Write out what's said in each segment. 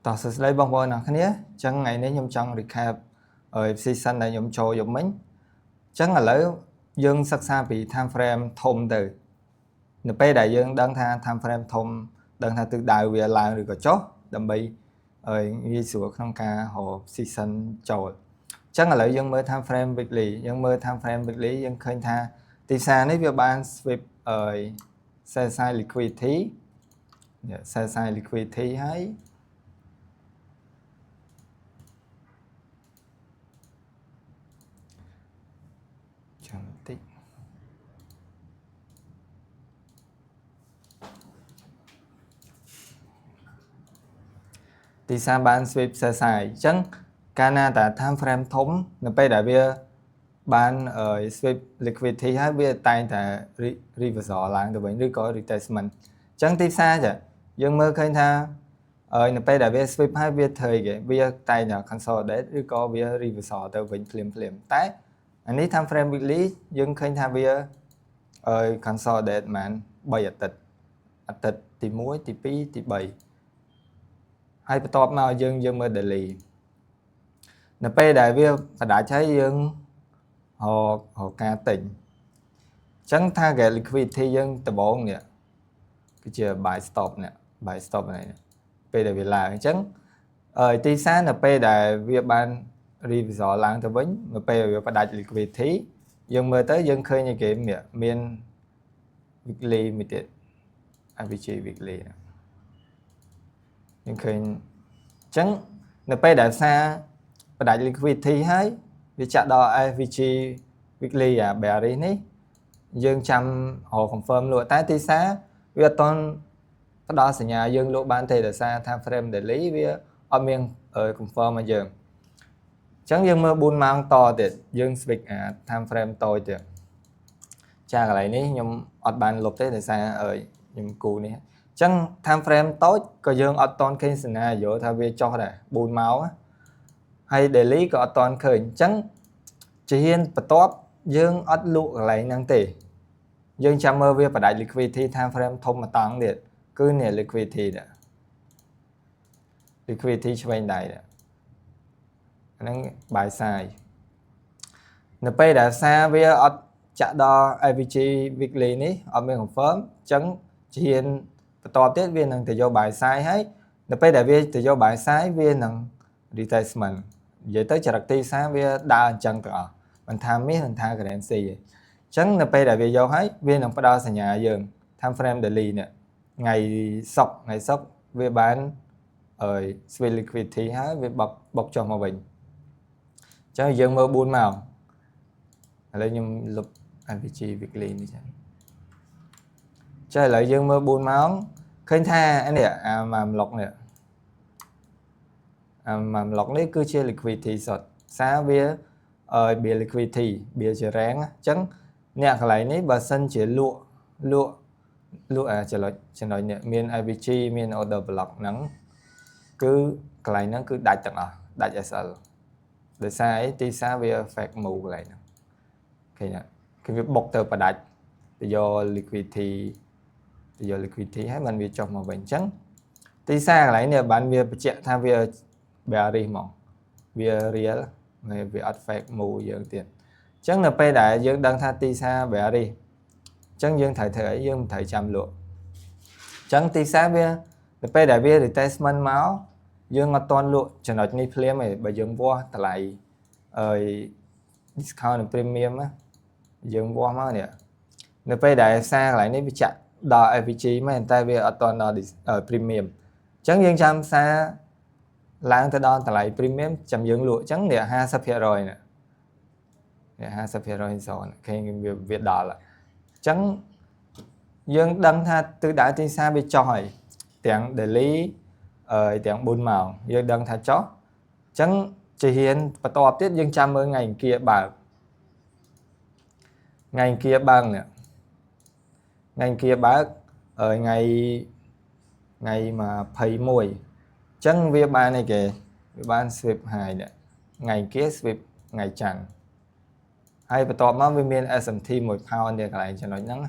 តោះសួស្តីបងប្អូនអ្នកគ្នាអញ្ចឹងថ្ងៃនេះខ្ញុំចង់ recap season ដែលខ្ញុំចូលយកមិញអញ្ចឹងឥឡូវយើងសិក្សាពី time frame ធំទៅនៅពេលដែលយើងដឹងថា time frame ធំដឹងថាទិសដៅវាឡើងឬក៏ចុះដើម្បីងាយស្រួលក្នុងការរក season ចូលអញ្ចឹងឥឡូវយើងមើល time frame weekly យើងមើល time frame weekly យើងឃើញថាទីផ្សារនេះវាបាន sweep sell side liquidity ហើយចាំតិចទីផ្សារបាន sweep sell side អញ្ចឹងកាលណាតា time frame ធំនៅពេលដែលវាបាន sweep liquidity ហើយវាតែងតែ reversal ឡើងទៅវិញឬក៏ retracement អញ្ចឹងទីផ្សារចាយើងមើលឃើញថានៅពេលដែលវា sweep ហើយវាធ្វើគេវាតែងតែ consolidate ឬក៏វា reversal ទៅវិញភ្លាមតែអានេះ time frame weekly យើងឃើញថាវាconsolidate ប្រហែល3អាទិត្យទី1ទី2ទី3ហើយបន្ទាប់មកយើងមើល daily នៅពេលដែលវាបដាច់ហើយយើងរកការទិញអញ្ចឹង target liquidity យើងដំបូងនេះគឺជា buy stop នេះពេលដែលវាឡើងអញ្ចឹងទីផ្សារនៅពេលដែលវាបាន reversal ឡើងទៅវិញនៅពេលវាបដាច់ liquidity យើងមើលទៅយើងឃើញគេមាន weekly មួយទៀត IVG weekly យើងឃើញអញ្ចឹងនៅពេលដែលផ្សារបដាច់ liquidity ហើយវាចាក់ដល់ IVG weekly bearish នេះយើងចាំរក confirm លក់តែទីផ្សារវាអត់ទាន់ផ្ដល់សញ្ញាយើងលក់បានទេដោយសារ time frame daily វាអត់មាន confirm មកយើងអញ្ចឹងយើងមើល4ម៉ោងតទៀតយើង switch time frame តូចទៀតចាកន្លែងនេះខ្ញុំអត់បានលុបទេដោយសារខ្ញុំគូនេះអញ្ចឹង time frame តូចក៏យើងអត់តន់ឃើញសញ្ញាយោថាវាចុះដែរ4ម៉ោងហើយ daily ក៏អត់តន់ឃើញអញ្ចឹងជាហ៊ានបន្ទាប់យើងអត់លក់កន្លែងហ្នឹងទេយើងចាំមើលវាបដាច់ liquidity time frame ធំមួយតង់ទៀតគឺនេះ liquidity ឆ្វេងដៃហ្នឹង buy side នៅពេលដែលសារវាអត់ចាក់ដល់ IVG weekly នេះអត់មាន confirm អញ្ចឹងជាហ៊ានបន្ទាប់ទៀតវានឹងទៅយក buy side ហើយនៅពេលដែលវាទៅយក buy side វានឹង retracement និយាយទៅចរិតទីផ្សារវាដើរអញ្ចឹងទាំងអស់មិនថាមាសមិនថា currency ទេអញ្ចឹងនៅពេលដែលវាយកហើយវានឹងផ្ដល់សញ្ញាយើង time frame daily នេះថ្ងៃសុក្រវាបានswing liquidity ហើយវាបុកចុះមកវិញអញ្ចឹងយើងមើល4ម៉ោងឥឡូវខ្ញុំលុប IVG weekly នេះចឹងឥឡូវយើងមើល4ម៉ោងឃើញថានេះម៉ាំឡុកនេះគឺជា liquidity សុទ្ធសារវាbia liquidity bia ជា rank អញ្ចឹងអ្នកកន្លែងនេះបើសិនជាលក់ចំណុចនេះមាន IVG មាន order block ហ្នឹងគឺកន្លែងហ្នឹងគឺដាច់ទាំងអស់ដាច់ SL ដោយសារអីទីផ្សារវា fake move កន្លែងហ្នឹងឃើញគឺវាបុកទៅបដាច់ទៅយក liquidity ហើយมันវាចុះមកវិញអញ្ចឹងទីផ្សារកន្លែងនេះបានវាបញ្ជាក់ថាវា bearish ហ្មងវា real វាអត់ fake move យើងទៀតអញ្ចឹងនៅពេលដែលយើងដឹងថាទីផ្សារ bearish អញ្ចឹងយើងត្រូវធ្វើអីយើងមិនត្រូវចាំលក់អញ្ចឹងទីផ្សារវានៅពេលដែលវា retracement មកយើងអត់ទាន់លក់ចំណុចនេះភ្លាមទេបើយើងវាស់តម្លៃdiscount និង premium យើងវាស់មកនេះនៅពេលដែលផ្សារកន្លែងនេះវាចាក់ដល់ IVG មែនតែវាអត់ទាន់ដល់ premium អញ្ចឹងយើងចាំផ្សារឡើងទៅដល់តម្លៃ premium ចាំយើងលក់អញ្ចឹងនេះ 50% នេះ 50% zone ឃើញវាដល់អញ្ចឹងយើងដឹងថាទិសដៅទីផ្សារវាចុះហើយទាំង daily ទាំង4ម៉ោងយើងដឹងថាចុះអញ្ចឹងជាហ៊ានបន្ទាប់ទៀតយើងចាំមើលថ្ងៃអង្គារបើកថ្ងៃអង្គារបើកនេះថ្ងៃអង្គារបើកថ្ងៃ21អញ្ចឹងវាបានអីគេវាបាន sweep high នេះថ្ងៃអង្គារ sweep ថ្ងៃច័ន្ទហើយបន្ទាប់មកវាមាន SMT 1 pound នេះកន្លែងចំណុចហ្នឹង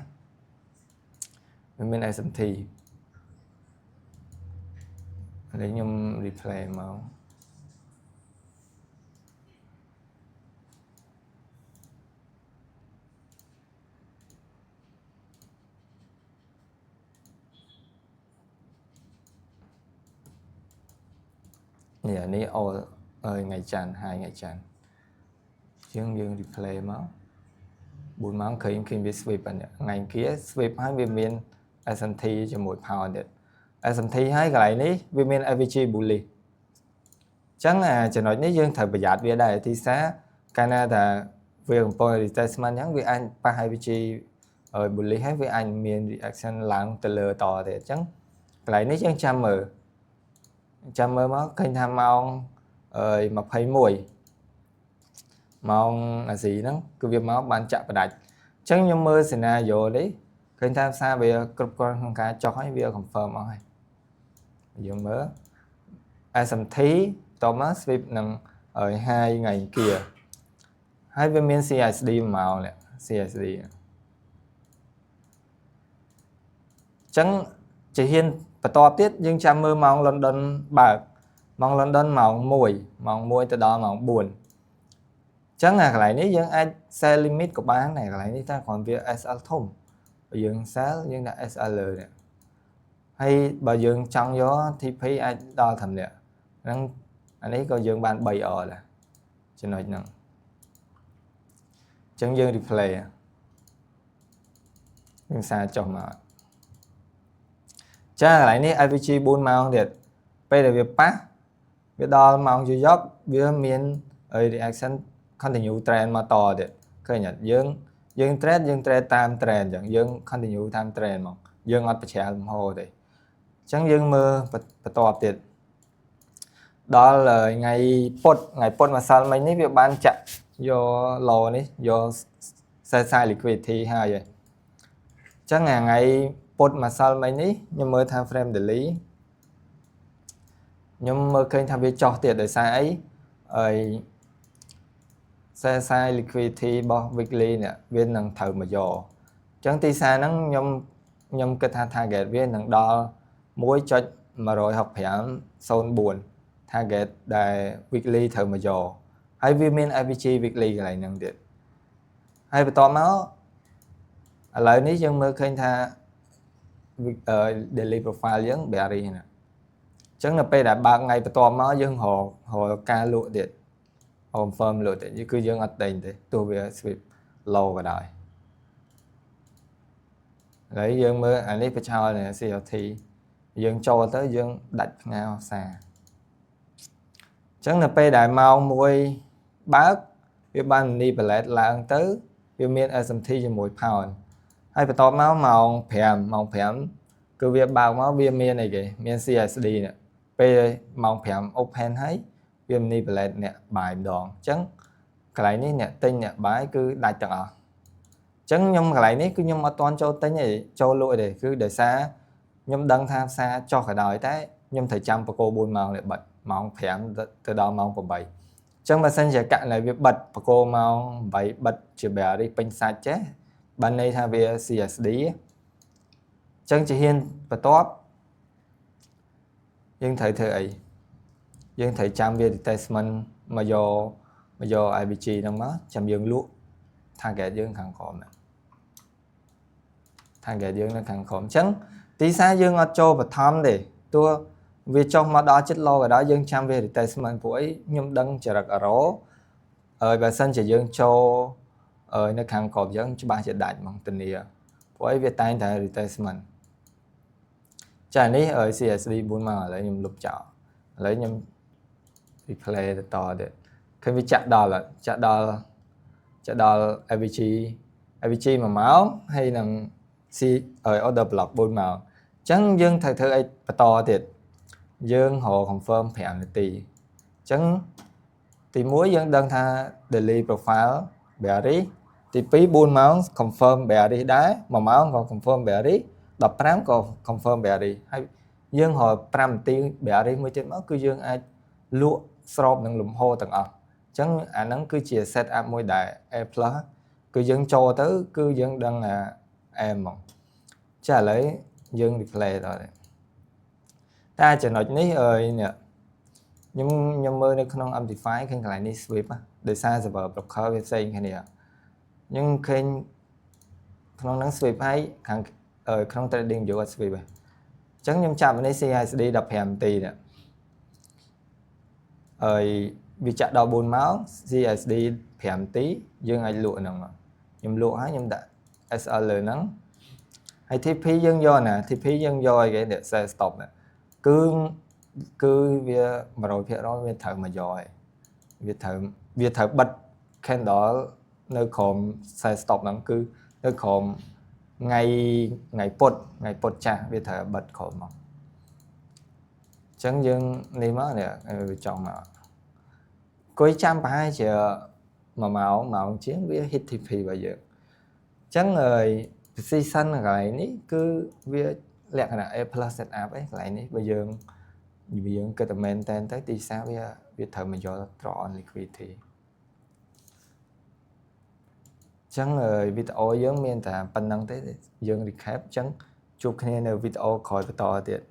វាមាន SMT lấy nhung replay màu nè ní ô ơi ngày chán 2 ngày chán dương replay máu 4 ម៉ោងឃើញវា sweep ថ្ងៃkia sweep ហើយវាមាន S&T ជាមួយ power ទៀត S&T ហើយកន្លែងនេះវាមាន AVG bullish អញ្ចឹងចំណុចនេះយើងត្រូវប្រយ័ត្នវាដែរទីសាកាលណាថាវាកំពុង retracement អញ្ចឹងវាអាចប៉ះ AVG bullish ហើយវាអាចមាន reaction ឡើងទៅលើតទៀតអញ្ចឹងកន្លែងនេះយើងចាំមើលមកឃើញថាម៉ោង21ម៉ោងអាស៊ីហ្នឹងគឺវាមកបានចាក់ផ្ដាច់អញ្ចឹងខ្ញុំមើល scenario នេះឃើញថាផ្សារវាគ្រប់គ្រាន់ក្នុងការចុះហើយវា confirm អស់ហើយយើងមើល S&T តមក sweep នឹង2ថ្ងៃkia ហើយវាមាន CSD មកនេះ CSD អញ្ចឹងជាហ៊ានបន្តទៀតយើងចាំមើលម៉ោង London បើកម៉ោង London ម៉ោង 1 ទៅដល់ម៉ោង 4 ចឹងកន្លែងនេះយើងអាច sell limit ក៏បានដែរកន្លែងនេះតែគ្រាន់វា SL ធំបើយើង sell យើងដាក់ SL លើនេះហើយបើយើងចង់យក TP អាចដល់ត្រឹមនេះហ្នឹងអានេះក៏យើងបាន 3R ដែរចំណុចហ្នឹងចឹងយើង replay យើងសារចុះមកចាកន្លែងនេះ IVG 4 ម៉ោងទៀតពេលដែលវាប៉ះវាដល់ម៉ោងយកវាមាន reaction continue trend មកតទៀតឃើញអត់យើង trade តាម trend អញ្ចឹងយើង continue តាម trend មកយើងអត់ប្រឆាំងលំហទេអញ្ចឹងយើងមើលបន្តទៀតដល់ថ្ងៃពុធម្សិលមិញនេះវាបានចាក់យក low នេះយក sell liquidity ហើយអញ្ចឹងថ្ងៃពុធម្សិលមិញនេះខ្ញុំមើល time frame daily ខ្ញុំមើលឃើញថាវាចុះទៀតដោយសារអីsell liquidity របស់ weekly នេះវានឹងត្រូវមកយកអញ្ចឹងទីផ្សារហ្នឹងខ្ញុំគិតថា target វានឹងដល់ 1.16504 target ដែល weekly ត្រូវមកយកហើយវាមាន AVG weekly កន្លែងហ្នឹងទៀតហើយបន្ទាប់មកឥឡូវនេះយើងមើលឃើញថា daily profile យើង bearish ណាអញ្ចឹងនៅពេលដែលបើកថ្ងៃបន្ទាប់មកយើងរកការលក់ទៀតconfirm លក់ទៀតគឺយើងអត់ដេញទេទោះវា sweep low ក៏ដោយហើយយើងមើលអានេះបញ្ឆោត CLT យើងចូលទៅយើងដាច់ផ្ងាផ្សារអញ្ចឹងនៅពេលដែលម៉ោង 1 បើកវាបាន manipulate ឡើងទៅវាមាន S&T ជាមួយ pound ហើយបន្ទាប់មកម៉ោង 5 គឺវាបើកមកវាមានអីគេមាន CSD នេះពេលម៉ោង 5 open ហើយវា manipulate អ្នកបាយម្ដងអញ្ចឹងកន្លែងនេះអ្នកទិញអ្នកបាយគឺដាច់ទាំងអស់អញ្ចឹងខ្ញុំកន្លែងនេះគឺខ្ញុំអត់ទាន់ចូលទិញទេចូលលក់ទេគឺដោយសារខ្ញុំដឹងថាផ្សារចុះក៏ដោយតែខ្ញុំត្រូវចាំបកគោ4ម៉ោងនេះបិទម៉ោង 5 ទៅដល់ម៉ោង 8 អញ្ចឹងបើសិនជាករណីវាបិទបកគោម៉ោង 8 បិទជា bearish ពេញសាច់ចេះបានន័យថាវា CSD អញ្ចឹងជាហ៊ានបន្ទាប់យើងត្រូវធ្វើអីយើងត្រូវចាំវា retracement មកយក IVG ហ្នឹងមកចាំយើងលក់ target យើងខាងក្រោមហ្នឹង target យើងនៅខាងក្រោមអញ្ចឹងទីផ្សារយើងអត់ចូលបឋមទេទោះវាចុះមកដល់ចិត្ត low ក៏ដោយយើងចាំវា retracement ព្រោះអីខ្ញុំដឹងចរិតអរ៉ូបើសិនជាយើងចូលនៅខាងក្រោមយើងច្បាស់ជាដាច់ហ្មងធានាព្រោះអីវាតែងតែ retracement ចានេះCSD 4មកឥឡូវខ្ញុំលុបចោលឥឡូវខ្ញុំ replay ទៅតទៀតឃើញវាចាក់ដល់ AVG 1ម៉ោងហើយនឹង order block 4ម៉ោងអញ្ចឹងយើងត្រូវធ្វើអីបន្តទៀតយើងរក confirm 5នាទីអញ្ចឹងទី1យើងដឹងថា daily profile bearish ទី2 4ម៉ោង confirm bearish ដែរ1ម៉ោងក៏ confirm bearish 15ក៏ confirm bearish ហើយយើងរក5នាទី bearish មួយទៀតមកគឺយើងអាចលក់ស្របនឹងលំហទាំងអស់អញ្ចឹងអាហ្នឹងគឺជា set up មួយដែល A+ គឺយើងចូលទៅគឺយើងដឹងថា M ហ្មងចាឥឡូវយើង replay ដល់ taចំណុចនេះអើយនេះខ្ញុំមើលនៅក្នុង Amplify ឃើញកន្លែងនេះ sweep ដោយសារ server broker វាផ្សេងគ្នាខ្ញុំឃើញក្នុងហ្នឹង sweep ហើយខាងក្នុង trading view អត់ sweep ទេអញ្ចឹងខ្ញុំចាប់នេះ CSD 15នាទីនេះវាចាក់ដល់4ម៉ោង CSD 5នាទីយើងអាចលក់ហ្នឹងខ្ញុំលក់ហើយខ្ញុំដាក់ SL លើហ្នឹងហើយ TP យើងយកណា TP យើងយកឲ្យគេអ្នក sell stop ណាគឺវា 100% វាត្រូវមកយកហើយវាត្រូវបិទ candle នៅក្រោម sell stop ហ្នឹងគឺនៅក្រោមថ្ងៃពុធចាស់វាត្រូវបិទក្រោមមកអញ្ចឹងយើងនេះមកនេះចង់មកគួយចាំប្រហែលជា1ម៉ោងជាងវា hit TP របស់យើងអញ្ចឹងposition កន្លែងនេះគឺវាលក្ខណៈ A+ setup ឯងកន្លែងនេះបើយើងគិតតែមែនតែនទៅទីផ្សារវាត្រូវមកយក draw on liquidity អញ្ចឹងវីដេអូយើងមានតែប៉ុណ្្នឹងទេយើង recap អញ្ចឹងជួបគ្នានៅវីដេអូក្រោយបន្តទៀត